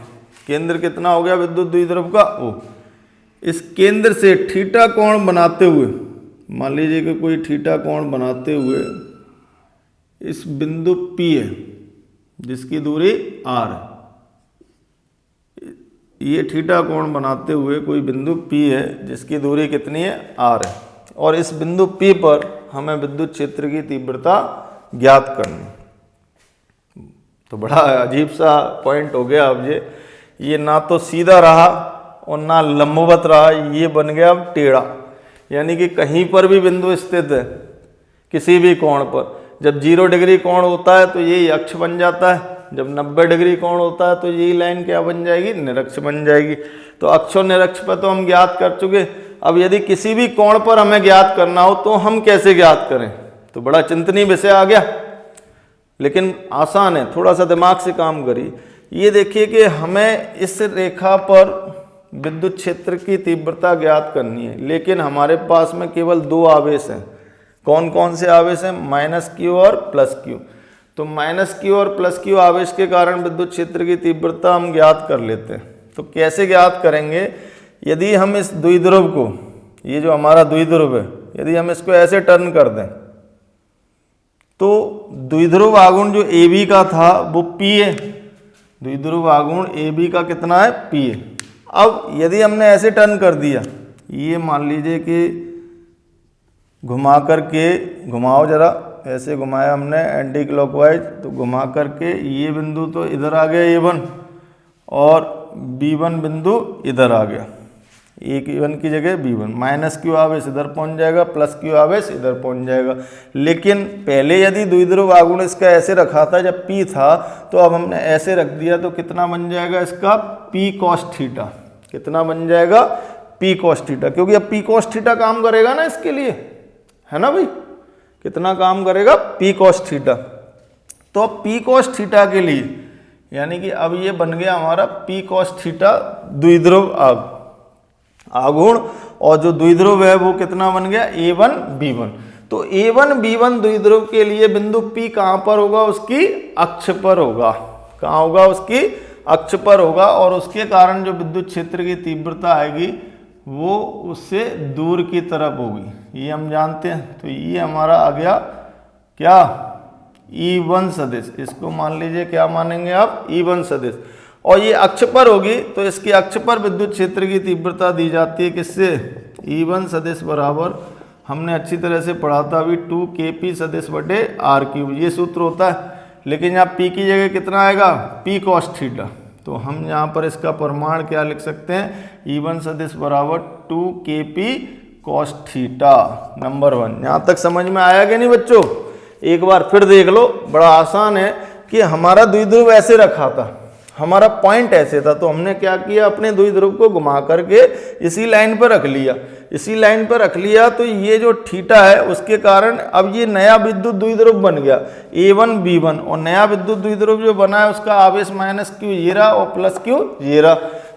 केंद्र कितना हो गया विद्युत द्विध्रुव का O। इस केंद्र से थीटा कोण बनाते हुए, मान लीजिए कि कोई थीटा कोण बनाते हुए इस बिंदु P है जिसकी दूरी R है, ये थीटा कोण बनाते हुए कोई बिंदु P है जिसकी दूरी कितनी है R है, और इस बिंदु P पर हमें विद्युत क्षेत्र की तीव्रता ज्ञात करनी। तो बड़ा अजीब सा पॉइंट हो गया। अब ये ना तो सीधा रहा और ना लंबवत रहा, ये बन गया अब टेढ़ा, यानी कि कहीं पर भी बिंदु स्थित है किसी भी कोण पर, जब 0 डिग्री कोण होता है तो यही अक्ष बन जाता है, जब 90 डिग्री कोण होता है तो यही लाइन क्या बन जाएगी, निरक्ष बन जाएगी। तो अक्ष और निरक्ष पर तो हम ज्ञात कर चुके। अब यदि किसी भी कोण पर हमें ज्ञात करना हो तो हम कैसे ज्ञात करें, तो बड़ा चिंतनीय विषय आ गया, लेकिन आसान है, थोड़ा सा दिमाग से काम करिए। ये देखिए कि हमें इस रेखा पर विद्युत क्षेत्र की तीव्रता ज्ञात करनी है, लेकिन हमारे पास में केवल 2 आवेश हैं। कौन कौन से आवेश हैं, -q और +q। तो -q और +q आवेश के कारण विद्युत क्षेत्र की तीव्रता हम ज्ञात कर लेते हैं। तो कैसे ज्ञात करेंगे, यदि हम इस द्विध्रुव को, ये जो हमारा द्विध्रुव है, यदि हम इसको ऐसे टर्न कर दें तो द्विध्रुव आघूर्ण जो AB का था वो P है, द्विध्रुव आघूर्ण AB का कितना है, P है। अब यदि हमने ऐसे टर्न कर दिया, ये मान लीजिए कि घुमा करके, घुमाओ जरा, ऐसे घुमाया हमने एंटी क्लॉकवाइज, तो घुमा करके ये बिंदु तो इधर आ गया A1 और B1 बिंदु इधर आ गया, A1 की जगह B1, -q आवेश इधर पहुंच जाएगा, +q आवेश इधर पहुंच जाएगा। लेकिन पहले यदि द्विध्रुव आघूर्ण इसका ऐसे रखा था जब P था, तो अब हमने ऐसे रख दिया तो कितना बन जाएगा इसका, P cos थीटा। कितना बन जाएगा, P cos थीटा, क्योंकि अब P cos थीटा काम करेगा ना इसके लिए, है ना भाई, कितना काम करेगा, P cos थीटा। तो अब P cos थीटा के लिए, यानी कि अब ये बन गया हमारा P cos थीटा द्विध्रुव आघूर्ण, और जो द्विध्रुव है वो कितना बन गया, A1 B1। तो A1 B1 द्विध्रुव के लिए बिंदु P कहाँ पर होगा, उसकी अक्ष पर होगा। कहाँ होगा, उसकी अक्ष पर होगा, और उसके कारण जो विद्युत क्षेत्र की तीव्रता आएगी वो उससे दूर की तरफ होगी, ये हम जानते हैं। तो ये हमारा आ गया क्या, E1 सदिश। इसको मान लीजिए क्या मानेंगे आप, E1 सदिश, और ये अक्ष पर होगी तो इसके अक्ष पर विद्युत क्षेत्र की तीव्रता दी जाती है किससे, E1 सदिश बराबर, हमने अच्छी तरह से पढ़ा था अभी, 2kp सदिश बटे r3, ये सूत्र होता है। लेकिन यहाँ P की जगह कितना आएगा, P cos थीटा। तो हम यहाँ पर इसका परिमाण क्या लिख सकते हैं, E1 सदिश बराबर 2kp cos थीटा, नंबर 1। यहाँ तक समझ में आया कि नहीं बच्चों, एक बार फिर देख लो, बड़ा आसान है कि हमारा द्विध्रुव ऐसे रखा था, हमारा पॉइंट ऐसे था, तो हमने क्या किया, अपने द्विध्रुव को घुमा करके इसी लाइन पर रख लिया, इसी लाइन पर रख लिया। तो ये जो थीटा है उसके कारण अब ये नया विद्युत द्विध्रुव बन गया A1 B1, और नया विद्युत द्विध्रुव जो बना है उसका आवेश -q ये रहा और +q ये रहा।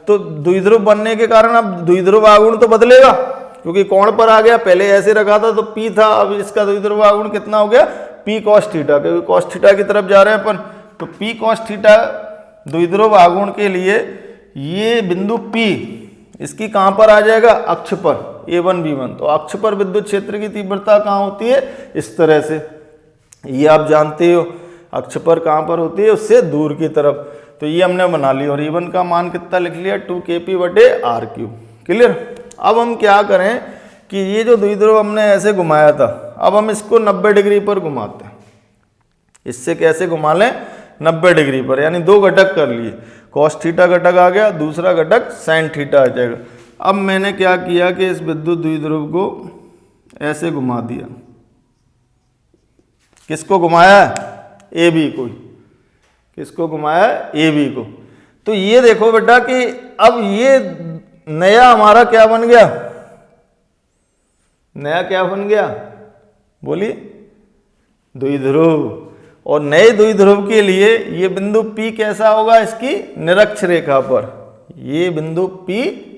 तो द्विध्रुव बनने के कारण अब द्विध्रुव आघूर्ण तो बदलेगा, क्योंकि कोण पर आ गया, पहले ऐसे रखा था तो P था, अब इसका द्विध्रुव आघूर्ण कितना हो गया, P cos थीटा, क्योंकि cos थीटा की तरफ जा रहे हैं अपन। तो P cos थीटा द्विध्रुव आघूर्ण के लिए ये बिंदु P इसकी कहां पर आ जाएगा, अक्ष पर, A1 B1। तो अक्ष पर विद्युत क्षेत्र की तीव्रता कहां होती है, इस तरह से, ये आप जानते हो, अक्ष पर कहां पर होती है, उससे दूर की तरफ। तो ये हमने बना लिया, और A1 का मान कितना लिख लिया, 2kp बटे r3। क्लियर। अब हम क्या करें कि ये जो द्विध्रुव हमने ऐसे घुमाया था, अब हम इसको 90 डिग्री पर घुमाते हैं। इससे कैसे घुमा लें, 90 डिग्री पर, यानी 2 घटक कर लिए, cos थीटा घटक आ गया, दूसरा घटक sin थीटा आ जाएगा। अब मैंने क्या किया कि इस विद्युत द्विध्रुव को ऐसे घुमा दिया, किसको घुमाया है, AB को, किसको घुमाया है, AB को। तो ये देखो बेटा कि अब ये नया हमारा क्या बन गया, नया क्या बन गया, बोलिए, द्विध्रुव। और नए द्विध्रुव के लिए ये बिंदु P कैसा होगा, इसकी निरक्ष रेखा पर, ये बिंदु P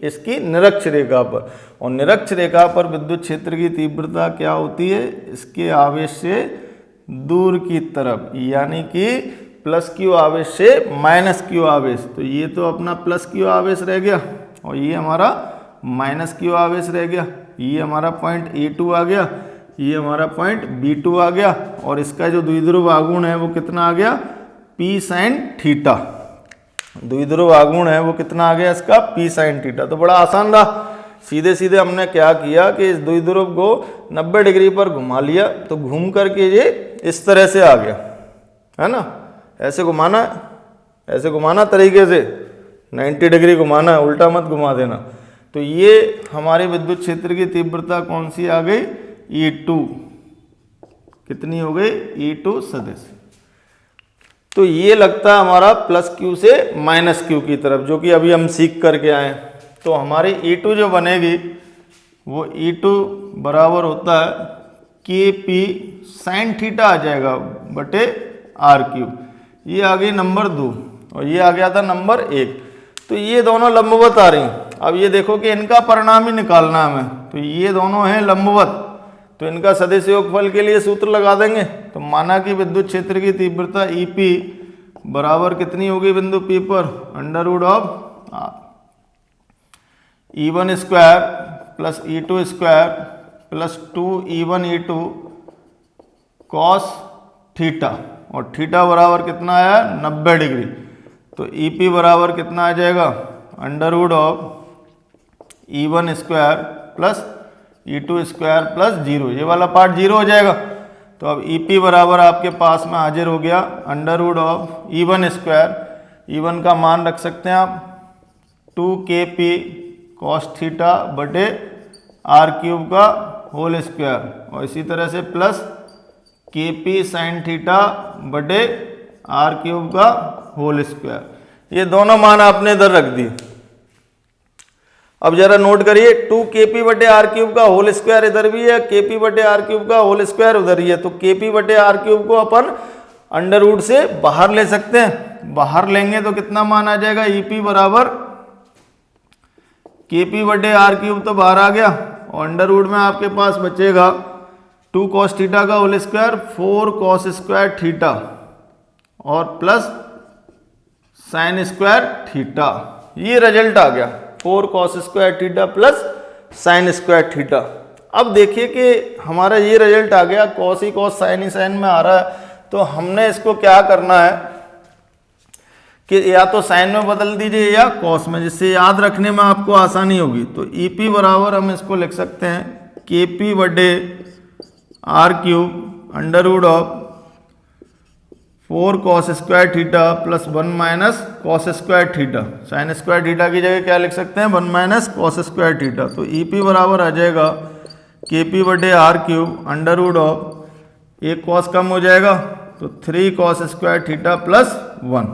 इसकी निरक्ष रेखा पर, और निरक्ष रेखा पर विद्युत क्षेत्र की तीव्रता क्या होती है, इसके आवेश से दूर की तरफ, यानी कि प्लस क्यू आवेश से माइनस क्यू आवेश। तो ये तो अपना प्लस क्यू आवेश रह गया और ये हमारा माइनस क्यू आवेश रह गया। ये हमारा पॉइंट A2 आ गया, ये हमारा पॉइंट B2 आ गया, और इसका जो द्विध्रुव आघूर्ण है वो कितना आ गया, P sin थीटा। द्विध्रुव आघूर्ण है वो कितना आ गया इसका, P sin थीटा। तो बड़ा आसान रहा, सीधे सीधे हमने क्या किया कि इस द्विध्रुव को 90 डिग्री पर घुमा लिया, तो घूम करके ये इस तरह से आ गया, है ना। ऐसे घुमाना, ऐसे घुमाना तरीके से 90 डिग्री घुमाना है, उल्टा मत घुमा देना। तो ये हमारे विद्युत क्षेत्र की तीव्रता कौन सी आ गई, E2। कितनी हो गई, E2 सदिश। तो ये लगता है हमारा प्लस क्यू से माइनस क्यू की तरफ, जो कि अभी हम सीख करके आए। तो हमारी E2 जो बनेगी वो E2 बराबर होता है KP sin थीटा आ जाएगा बटे R3। ये आ गई नंबर 2 और ये आ गया था नंबर 1। तो ये दोनों लंबवत आ रही। अब ये देखो कि इनका परिणाम ही निकालना है हमें, तो ये दोनों हैं लंबवत, तो इनका सदिश योगफल के लिए सूत्र लगा देंगे। तो माना कि विद्युत क्षेत्र की तीव्रता EP बराबर कितनी होगी बिंदु P पर, √of E1 square plus E2 square plus 2E1 E2 cos theta, और थीटा बराबर कितना आया, 90 डिग्री। तो EP बराबर कितना आ जाएगा, √of E1 square plus E2 square plus 0, ये वाला पार्ट 0 हो जाएगा। तो अब EP बराबर आपके पास में हाजिर हो गया √ऑफ E1 स्क्वायर, E1 का मान रख सकते हैं आप 2KP कॉस थीटा बटे R³ का होल स्क्वायर, और इसी तरह से प्लस KP साइन थीटा बटे R³ का होल स्क्वायर। ये दोनों मान आपने इधर रख दिए। अब जरा नोट करिए, 2KP बटे R³ का होल स्क्वायर इधर भी है, KP बटे R³ का होल स्क्वायर उधर ही है। तो KP बटे R³ को अपन अंडर रूट से बाहर ले सकते हैं। बाहर लेंगे तो कितना मान आ जाएगा, EP बराबर KP बटे R³ तो बाहर आ गया, और अंडर रूट में आपके पास बचेगा 2 कॉस थीटा का whole square 4 cos square theta और प्लस साइन स्क्वायर थीटा। ये रिजल्ट आ गया 4 cos square theta plus sine square theta. अब देखिए कि हमारा ये रिजल्ट आ गया, कॉस ही कॉस साइन ही साइन में आ रहा है। तो हमने इसको क्या करना है कि या तो साइन में बदल दीजिए या कॉस में, जिससे याद रखने में आपको आसानी होगी। तो EP बराबर हम इसको लिख सकते हैं KP बटे R³ √of 4 cos square theta plus 1 minus cos square theta. Sign square theta की जगह क्या लिख सकते हैं, 1 माइनस कॉस स्क्वायर थीटा। तो EP बराबर आ जाएगा KP बटे R³ √ऑफ, एक कॉस कम हो जाएगा तो 3 कॉस स्क्वायर थीटा प्लस 1।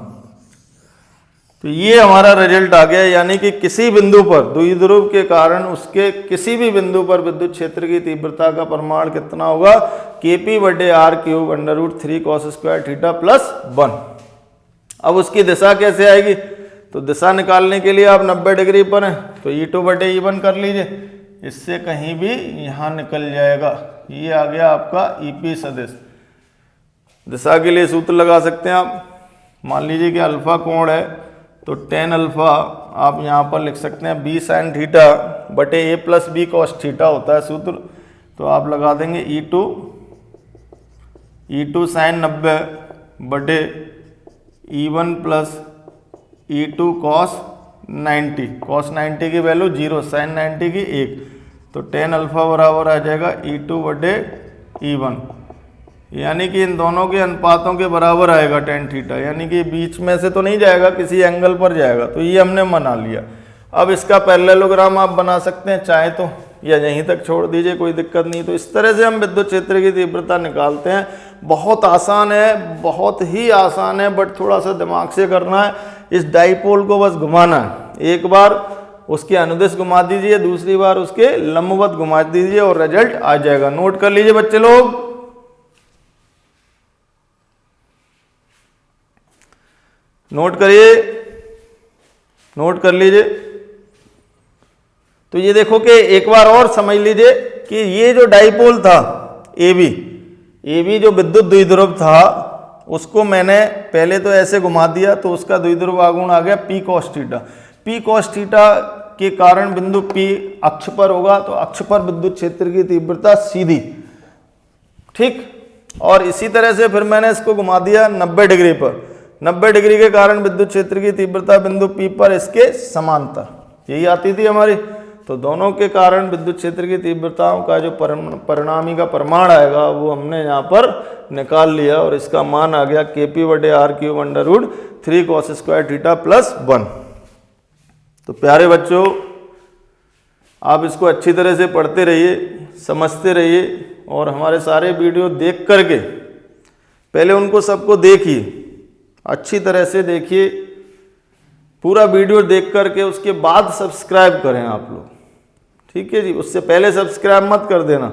तो ये हमारा रिजल्ट आ गया, यानी कि किसी बिंदु पर द्विध्रुव के कारण उसके किसी भी बिंदु पर विद्युत क्षेत्र की तीव्रता का परिमाण कितना होगा, KP बटे R³ √3 cos square theta plus 1। अब उसकी दिशा कैसे आएगी, तो दिशा निकालने के लिए आप 90 डिग्री पर हैं, तो E2 बटे E1 कर लीजिए, इससे कहीं भी यहाँ निकल जाएगा। ये आ गया आपका EP सदिश। दिशा के लिए सूत्र लगा सकते हैं आप। मान लीजिए कि अल्फा कोण है, तो tan अल्फा आप यहाँ पर लिख सकते हैं B साइन थीटा बटे A plus B cos theta होता है सूत्र। तो आप लगा देंगे E2 साइन 90 बटे E1 plus E2 cos 90। Cos 90 की वैल्यू 0, साइन 90 की 1। तो tan अल्फा बराबर आ जाएगा E2 बटे E1, यानी कि इन दोनों के अनुपातों के बराबर आएगा tan थीटा, यानी कि बीच में से तो नहीं जाएगा, किसी एंगल पर जाएगा। तो ये हमने बना लिया। अब इसका पैरेललोग्राम आप बना सकते हैं चाहे तो, या यहीं तक छोड़ दीजिए, कोई दिक्कत नहीं। तो इस तरह से हम विद्युत क्षेत्र की तीव्रता निकालते हैं। बहुत आसान है, बहुत ही आसान है, बट थोड़ा सा दिमाग से करना है। इस डाइपोल को बस घुमाना है, एक बार उसके अनुदिश घुमा दीजिए, दूसरी बार उसके लंबवत घुमा दीजिए और रिजल्ट आ जाएगा। नोट कर लीजिए बच्चे लोग। नोट करिए, नोट कर लीजिए। तो ये देखो कि एक बार और समझ लीजिए कि ये जो डाइपोल था ए बी जो विद्युत द्विध्रुव था उसको मैंने पहले तो ऐसे घुमा दिया तो उसका द्विध्रुव आघूर्ण आ गया P cos theta. P cos theta के कारण बिंदु P अक्ष पर होगा तो अक्ष पर विद्युत क्षेत्र की तीव्रता सीधी, ठीक। और इसी तरह से फिर मैंने इसको घुमा दिया 90 डिग्री पर। 90 डिग्री के कारण विद्युत क्षेत्र की तीव्रता बिंदु P पर इसके समांतर, यही आती थी हमारी। तो दोनों के कारण विद्युत क्षेत्र की तीव्रताओं का जो परिणामी का प्रमाण आएगा वो हमने यहाँ पर निकाल लिया और इसका मान आ गया KP/R³ √3 cos² थीटा +1। तो प्यारे बच्चों, आप इसको अच्छी तरह से पढ़ते रहिए, समझते रहिए और हमारे सारे वीडियो देख करके पहले उनको सबको देखिए, अच्छी तरह से देखिए, पूरा वीडियो देख करके उसके बाद सब्सक्राइब करें आप लोग, ठीक है जी। उससे पहले सब्सक्राइब मत कर देना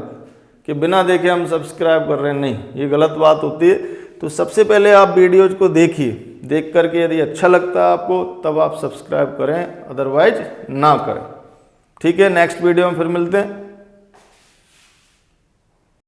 कि बिना देखे हम सब्सक्राइब कर रहे हैं, नहीं, ये गलत बात होती है। तो सबसे पहले आप वीडियोज को देखिए, देख करके यदि अच्छा लगता है आपको तब आप सब्सक्राइब करें, अदरवाइज ना करें, ठीक है। नेक्स्ट वीडियो में फिर मिलते हैं।